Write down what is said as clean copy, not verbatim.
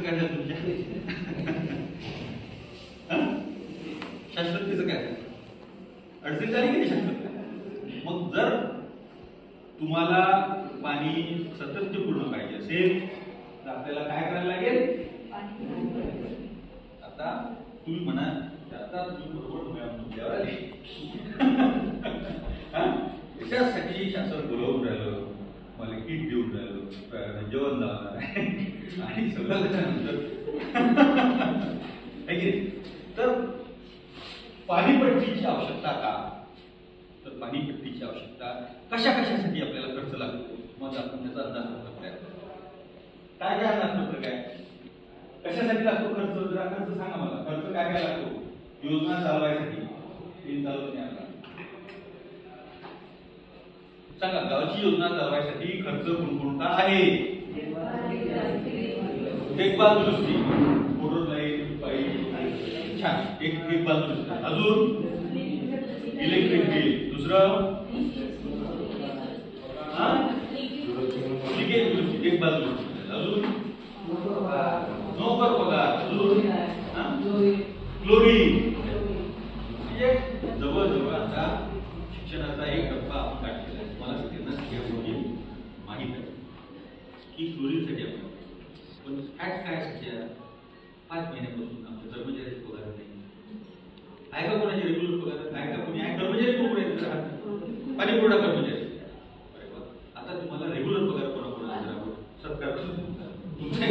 काय झालं तुमच्या? शाश्वतीचं काय अडचण झाली की नाही शाश्वत? मग जर तुम्हाला पाणी सतत पूर्ण पाहिजे असेल तर आपल्याला काय करायला लागेल? आता तुम्ही म्हणा आता तुम्ही बरोबर आले त्याच्यासाठी शासन बोलवून राहिलं, मला किट देऊन राहिलं, जेवण लावणार आहे आणि सगळं त्याच्यानंतर तर पाणीपट्टीची आवश्यकता का? तर पाणीपट्टीची आवश्यकता कशा कशासाठी आपल्याला खर्च लागतो? मग आपण त्याचा अंदाजपत्रक तयार करतो. काय काय अंदाजपत्रक आहे? कशासाठी लागतो खर्च? जरा खर्च सांगा मला. खर्च काय काय लागतो योजना चालवायसाठी? सांगा, गावाची योजना चालवायसाठी खर्च कोणकोणता आहे? देखभाल दुरुस्ती, मोटर लाईट, पाईप, छान, एक देखभाल दुरुस्ती. अजून इलेक्ट्रिक बिल. दुसरं लिकेज दुरुस्ती, देखभाल दुरुस्ती. अजून नोकर पगार. अजून क्लोरीन. म्हणजे जवळजवळ आता शिक्षणाचा एक टप्पा आपण काढलेला आहे. मला सगळ्यांना या गोष्टी माहीत आहे की क्लोरीनसाठी आपण पण फॅक्ट काय सध्या 5 महिन्यापासून आमच्या कर्मचाऱ्याचे पगार नाही आहे का? कोणाचे रेग्युलर पगार आहे का? कोणी आहे? कर्मचारी कोण पाणी पुरवठा कर्मचारी. आता तुम्हाला रेग्युलर पगार कोणाकोणाला सरकार तुमचा